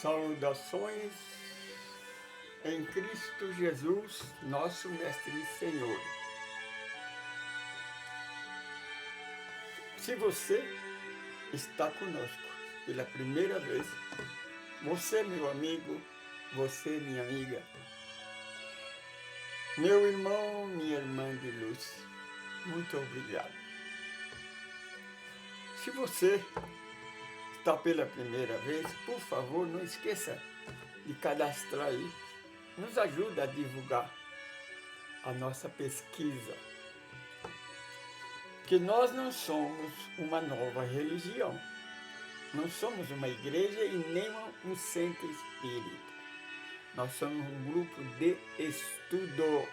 Saudações em Cristo Jesus, nosso Mestre e Senhor. Se você está conosco pela primeira vez, você, meu amigo, você, minha amiga, meu irmão, minha irmã de luz, muito obrigado. Se você está pela primeira vez, por favor, não esqueça de cadastrar aí. Nos ajuda a divulgar a nossa pesquisa. Que nós não somos uma nova religião. Não somos uma igreja e nem um centro espírita. Nós somos um grupo de estudo.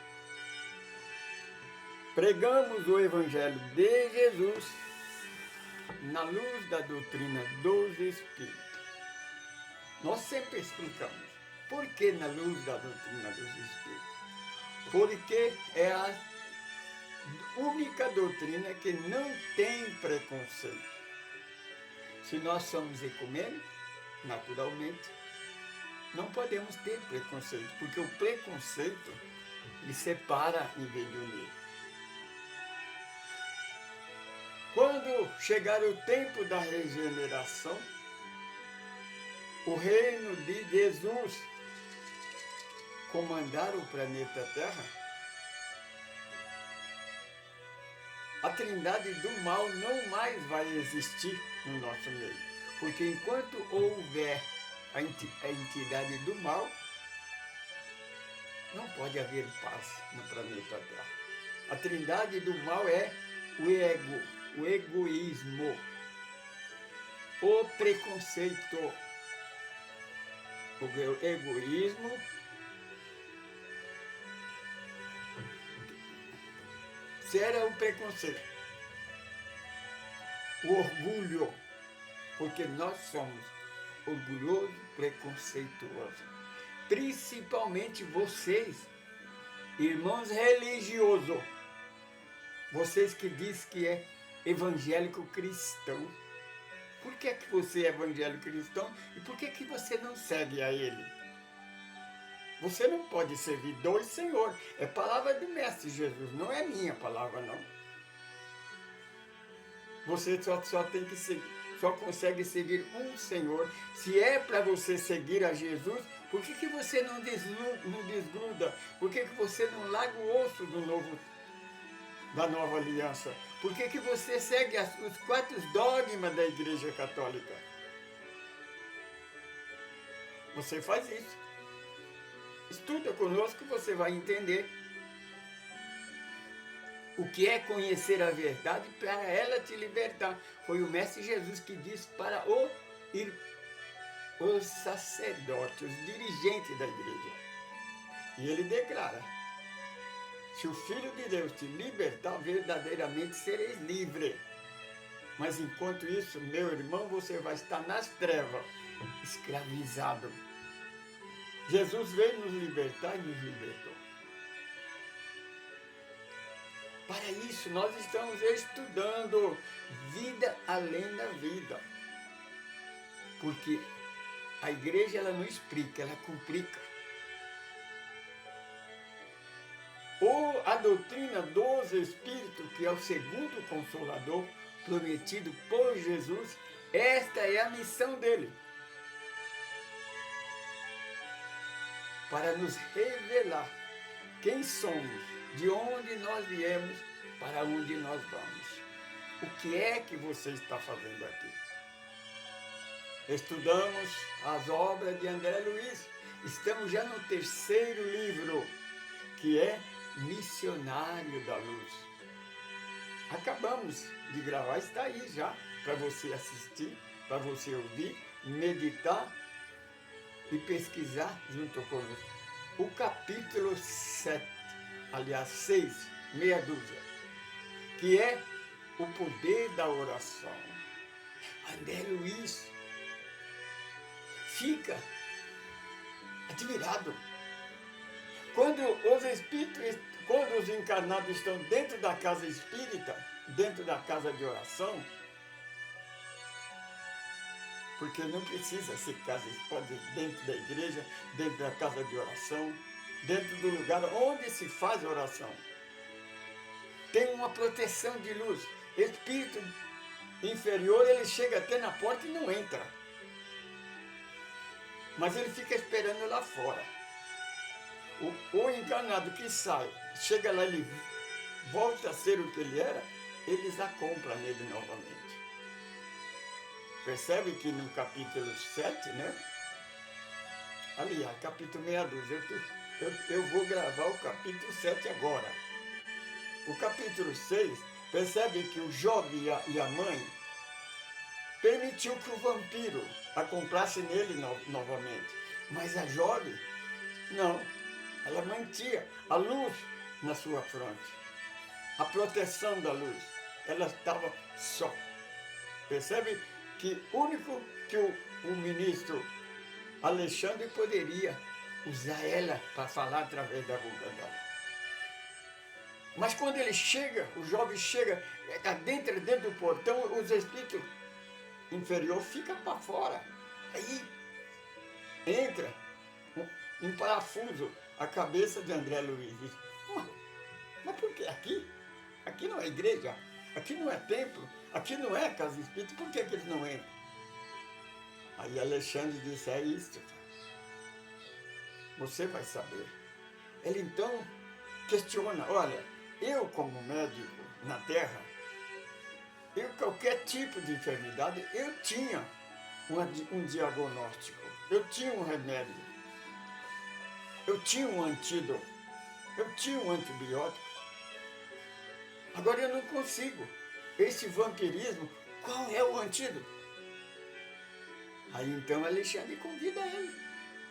Pregamos o Evangelho de Jesus na luz da doutrina dos Espíritos. Nós sempre explicamos por que na luz da doutrina dos Espíritos. Porque é a única doutrina que não tem preconceito. Se nós somos ecumênicos, naturalmente, não podemos ter preconceito, porque o preconceito lhe separa em vez de unir. Quando chegar o tempo da regeneração, o reino de Jesus comandar o planeta Terra, a trindade do mal não mais vai existir no nosso meio. Porque enquanto houver a entidade do mal, não pode haver paz no planeta Terra. A trindade do mal é o ego, o egoísmo, o preconceito, o egoísmo, era o preconceito, o orgulho, porque nós somos orgulhosos, preconceituosos. Principalmente vocês, irmãos religiosos, vocês que dizem que é evangélico cristão. Por que você é evangélico cristão e por que você não segue a ele? Você não pode servir dois senhores. É palavra do Mestre Jesus, não é minha palavra, não. Você só tem que seguir, só consegue seguir um Senhor. Se é para você seguir a Jesus, por que você não desgruda? Por que você não larga o osso da nova aliança? Por que você segue os 4 dogmas da Igreja Católica? Você faz isso. Estuda conosco, você vai entender o que é conhecer a verdade para ela te libertar. Foi o Mestre Jesus que disse para os sacerdotes, os dirigentes da igreja. E ele declara: se o Filho de Deus te libertar, verdadeiramente sereis livre. Mas enquanto isso, meu irmão, você vai estar nas trevas, escravizado. Jesus veio nos libertar e nos libertou. Para isso, nós estamos estudando vida além da vida. Porque a igreja ela não explica, ela complica. Ou a doutrina dos Espíritos, que é o segundo Consolador prometido por Jesus, esta é a missão dele. Para nos revelar quem somos, de onde nós viemos, para onde nós vamos. O que é que você está fazendo aqui? Estudamos as obras de André Luiz. Estamos já no 3º livro, que é Missionário da Luz. Acabamos de gravar, está aí já, para você assistir, para você ouvir, meditar e pesquisar junto conosco. O capítulo 7, aliás 6, meia dúzia, que é o poder da oração. André Luiz fica admirado. Quando os encarnados estão dentro da casa espírita, dentro da casa de oração, Porque não precisa ser casa, pode ser dentro da igreja, dentro da casa de oração, dentro do lugar onde se faz oração. Tem uma proteção de luz. Espírito inferior, ele chega até na porta e não entra. Mas ele fica esperando lá fora. O encarnado que sai, chega lá, ele volta a ser o que ele era, eles a compram nele novamente. Percebe que no capítulo 7, né? Aliás, capítulo 62, eu vou gravar o capítulo 7 agora. O capítulo 6, percebe que o jovem e a mãe permitiu que o vampiro a comprasse nele novamente. Mas a jovem, não. Ela mantinha a luz na sua fronte. A proteção da luz. Ela estava só. Percebe que o único que o ministro Alexandre poderia usar ela para falar através da boca dela. Mas quando ele chega, o jovem chega, está dentro do portão, os espíritos inferiores ficam para fora. Aí entra em parafuso a cabeça de André Luiz. Diz, mas por que aqui? Aqui não é igreja, aqui não é templo, aqui não é casa espírita, por que eles não entram? Aí Alexandre disse, é isso. Você vai saber. Ele então questiona, olha, eu como médico na Terra, qualquer tipo de enfermidade, eu tinha um diagnóstico, eu tinha um remédio, eu tinha um antídoto, eu tinha um antibiótico. Agora eu não consigo. Esse vampirismo, qual é o antídoto? Aí então Alexandre convida ele,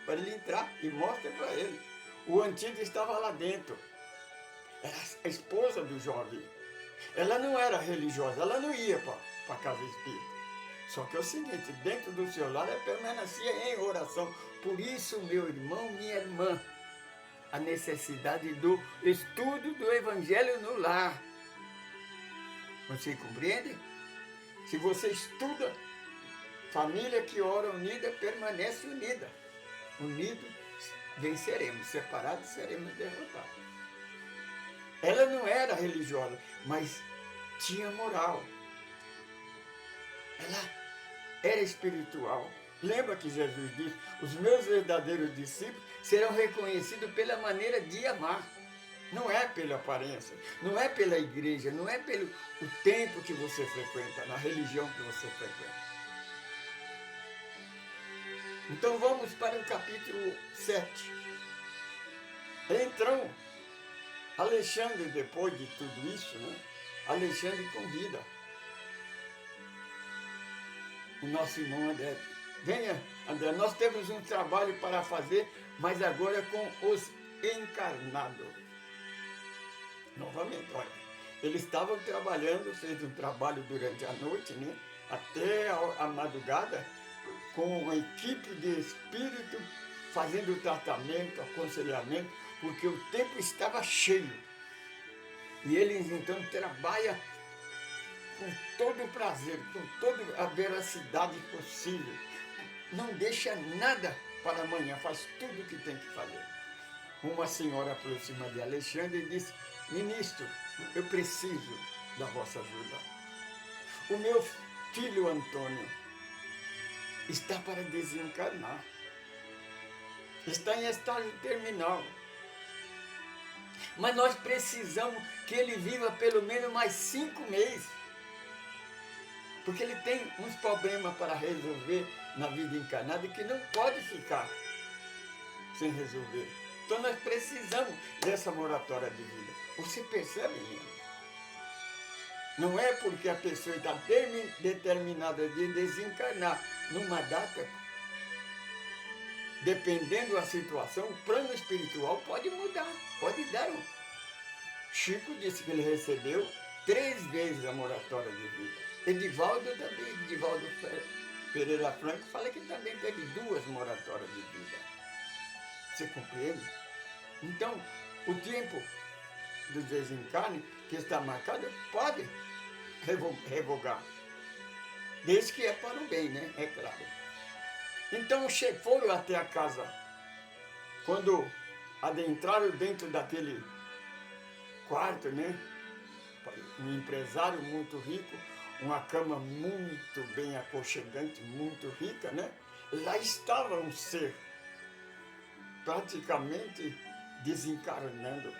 para ele entrar e mostra para ele. O antídoto estava lá dentro. Era a esposa do jovem. Ela não era religiosa, ela não ia para a casa espírita. Só que é o seguinte, dentro do seu lar ela permanecia em oração. Por isso, meu irmão, minha irmã, a necessidade do estudo do Evangelho no lar. Você compreende? Se você estuda, família que ora unida permanece unida. Unidos venceremos, separados seremos derrotados. Ela não era religiosa, mas tinha moral. Ela era espiritual. Lembra que Jesus disse, os meus verdadeiros discípulos serão reconhecidos pela maneira de amar. Não é pela aparência, não é pela igreja, não é pelo o templo que você frequenta, na religião que você frequenta. Então vamos para o capítulo 7. Então, Alexandre, depois de tudo isso, né? Alexandre convida o nosso irmão André. Venha, André, nós temos um trabalho para fazer, mas agora com os encarnados. Novamente, olha, eles estavam trabalhando, fez um trabalho durante a noite, né? Até a madrugada, com uma equipe de espírito, fazendo tratamento, aconselhamento, porque o tempo estava cheio. E eles então trabalham com todo o prazer, com toda a veracidade possível. Não deixa nada para amanhã, faz tudo o que tem que fazer. Uma senhora aproxima de Alexandre e disse, ministro, eu preciso da vossa ajuda. O meu filho Antônio está para desencarnar. Está em estágio terminal. Mas nós precisamos que ele viva pelo menos mais 5 meses. Porque ele tem uns problemas para resolver na vida encarnada que não pode ficar sem resolver. Então nós precisamos dessa moratória de vida. Você percebe, menino? Não é porque a pessoa está determinada de desencarnar numa data, dependendo da situação, o plano espiritual pode mudar, pode dar um. Chico disse que ele recebeu 3 vezes a moratória de vida. Edivaldo também, Edivaldo Pereira Franco, fala que também teve 2 moratórias de vida. Você compreende? Então, o tempo do desencarne que está marcado pode revogar. Desde que é para o bem, né? É claro. Então foram até a casa. Quando adentraram dentro daquele quarto, né? Um empresário muito rico, uma cama muito bem aconchegante, muito rica, né? Lá estava um ser praticamente desencarnando.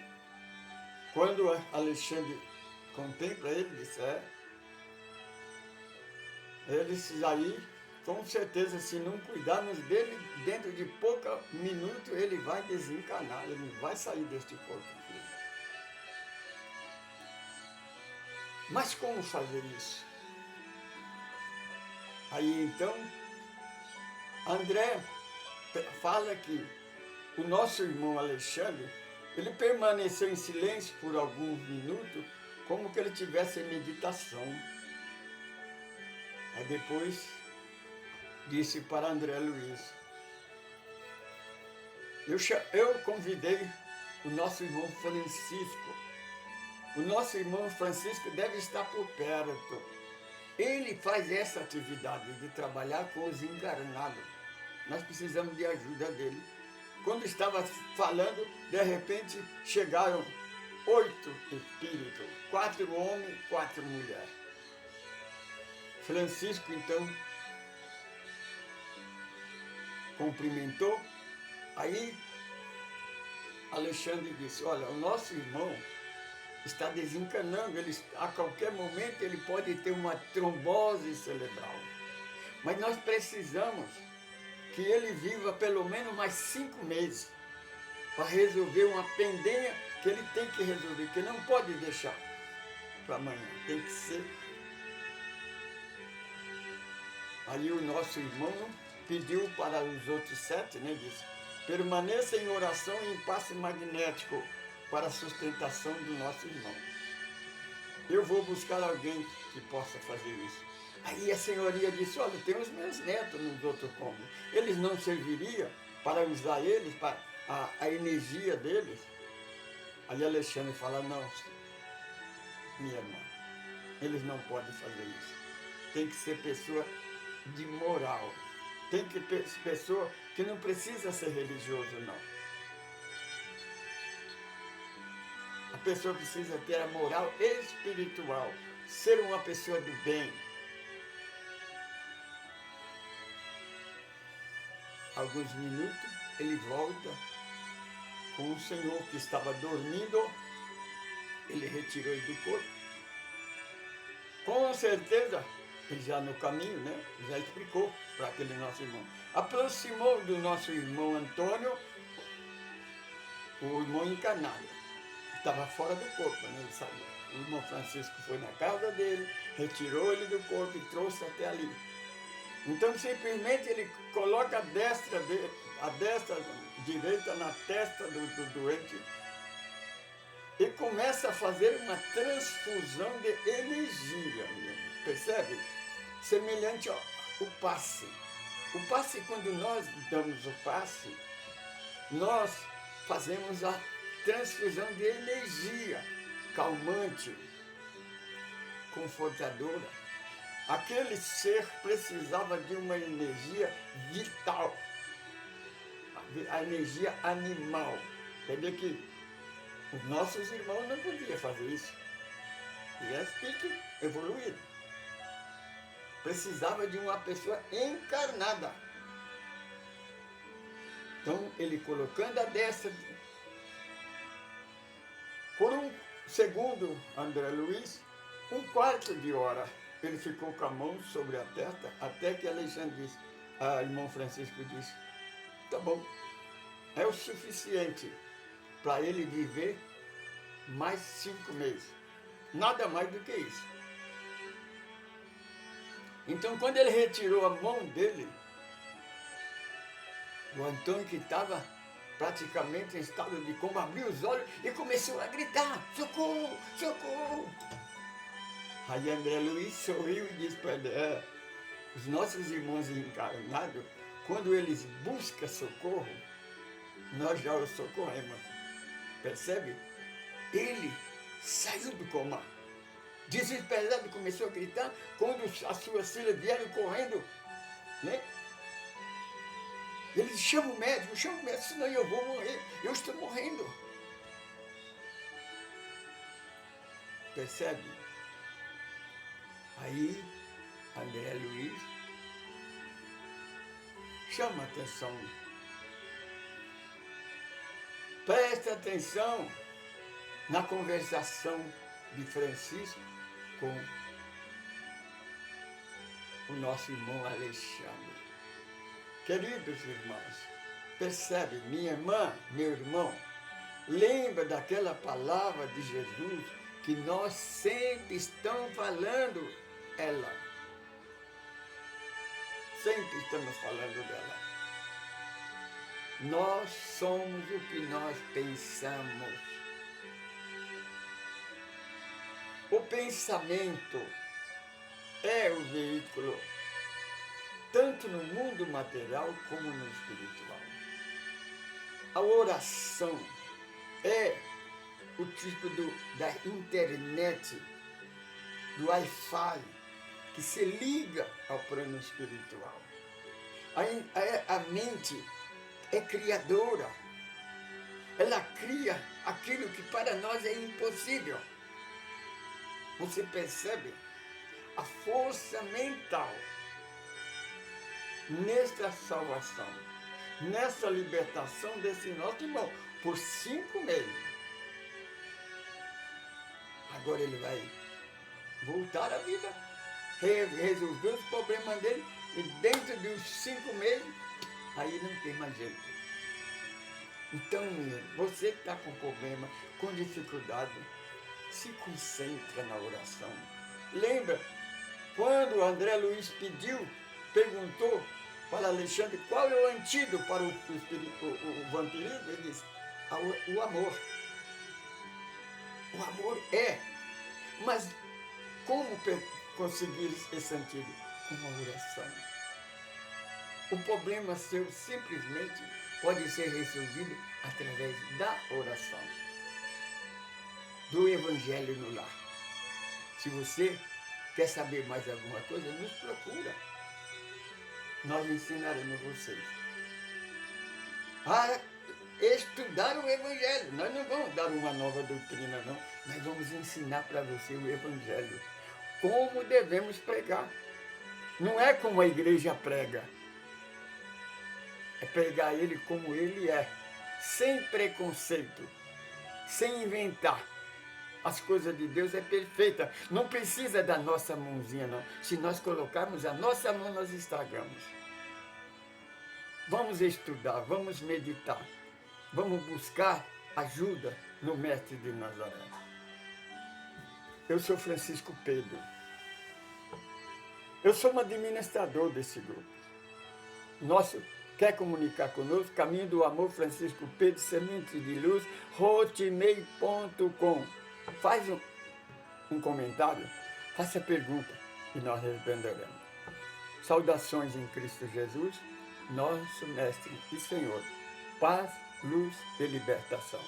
Quando Alexandre contempla ele, disse, eles aí, com certeza, se não cuidarmos dele, dentro de pouco minuto ele vai desencarnar, ele vai sair deste corpo físico. Mas como fazer isso? Aí então, André fala que o nosso irmão Alexandre, ele permaneceu em silêncio por alguns minutos, como que ele tivesse em meditação. Aí depois disse para André Luiz, eu convidei o nosso irmão Francisco. O nosso irmão Francisco deve estar por perto. Ele faz essa atividade de trabalhar com os encarnados. Nós precisamos de ajuda dele. Quando estava falando, de repente chegaram 8 espíritos, 4 homens, 4 mulheres. Francisco, então, cumprimentou. Aí, Alexandre disse, olha, o nosso irmão está desencanando, a qualquer momento ele pode ter uma trombose cerebral. Mas nós precisamos que ele viva pelo menos mais 5 meses para resolver uma pendenha que ele tem que resolver, que não pode deixar para amanhã, tem que ser. Aí o nosso irmão pediu para os outros 7, né, disse, permaneça em oração e em passe magnético para a sustentação do nosso irmão. Eu vou buscar alguém que possa fazer isso. Aí a senhoria disse, olha, tem os meus netos nos outros cômodos. Eles não serviriam para usar eles, para a energia deles? Aí Alexandre fala, não, minha irmã, eles não podem fazer isso. Tem que ser pessoa de moral. Tem que ser pessoa que não precisa ser religioso, não. A pessoa precisa ter a moral espiritual, ser uma pessoa do bem. Alguns minutos, ele volta com o senhor que estava dormindo, ele retirou ele do corpo. Com certeza, ele já no caminho, né, já explicou para aquele nosso irmão. Aproximou do nosso irmão Antônio, o irmão encarnado. Estava fora do corpo, né, ele sabia. O irmão Francisco foi na casa dele, retirou ele do corpo e trouxe até ali. Então, simplesmente, ele coloca a destra direita na testa do doente e começa a fazer uma transfusão de energia, percebe? Semelhante ao passe. O passe, quando nós damos o passe, nós fazemos a transfusão de energia calmante, confortadora. Aquele ser precisava de uma energia vital, a energia animal. Quer dizer que os nossos irmãos não podiam fazer isso. E é espírito evoluído. Precisava de uma pessoa encarnada. Então, ele colocando a destra, por um segundo, André Luiz, 1/4 de hora, ele ficou com a mão sobre a testa, até que Alexandre disse, irmão Francisco disse, tá bom, é o suficiente para ele viver mais 5 meses. Nada mais do que isso. Então, quando ele retirou a mão dele, o Antônio, que estava praticamente em estado de coma, abriu os olhos e começou a gritar, socorro, socorro. Aí André Luiz sorriu e disse para ele, os nossos irmãos encarnados, quando eles buscam socorro, nós já os socorremos. Percebe? Ele saiu do coma. Desesperado, começou a gritar, quando as suas filhas vieram correndo, né? Ele diz, chama o médico, senão eu vou morrer. Eu estou morrendo. Percebe? Aí, André Luiz chama atenção. Presta atenção na conversação de Francisco com o nosso irmão Alexandre. Queridos irmãos, percebe, minha irmã, meu irmão, lembra daquela palavra de Jesus que nós sempre estamos falando ela. Sempre estamos falando dela. Nós somos o que nós pensamos. O pensamento é o veículo, tanto no mundo material como no espiritual. A oração é o tipo da internet, do Wi-Fi, que se liga ao plano espiritual. A mente é criadora. Ela cria aquilo que para nós é impossível. Você percebe a força mental nesta salvação, nessa libertação desse nosso irmão, por 5 meses. Agora ele vai voltar à vida, resolver os problemas dele, e dentro dos 5 meses, aí não tem mais jeito. Então, você que está com problema, com dificuldade, se concentra na oração. Lembra, quando o André Luiz perguntou para Alexandre qual é o antídoto para o vampirismo, ele disse, o amor. O amor é. Mas como conseguir esse antídoto? Com a oração. O problema seu simplesmente pode ser resolvido através da oração, do Evangelho no lar. Se você quer saber mais alguma coisa, nos procura. Nós ensinaremos vocês a estudar o Evangelho. Nós não vamos dar uma nova doutrina, não. Nós vamos ensinar para você o Evangelho. Como devemos pregar. Não é como a igreja prega. É pregar ele como ele é. Sem preconceito. Sem inventar. As coisas de Deus é perfeita. Não precisa da nossa mãozinha, não. Se nós colocarmos a nossa mão, nós estragamos. Vamos estudar, vamos meditar. Vamos buscar ajuda no Mestre de Nazaré. Eu sou Francisco Pedro. Eu sou um administrador desse grupo. Quer comunicar conosco? Caminho do Amor, Francisco Pedro, Semente de Luz, hotmail.com. Faz um comentário, faça a pergunta e nós responderemos. Saudações em Cristo Jesus, nosso Mestre e Senhor. Paz, luz e libertação.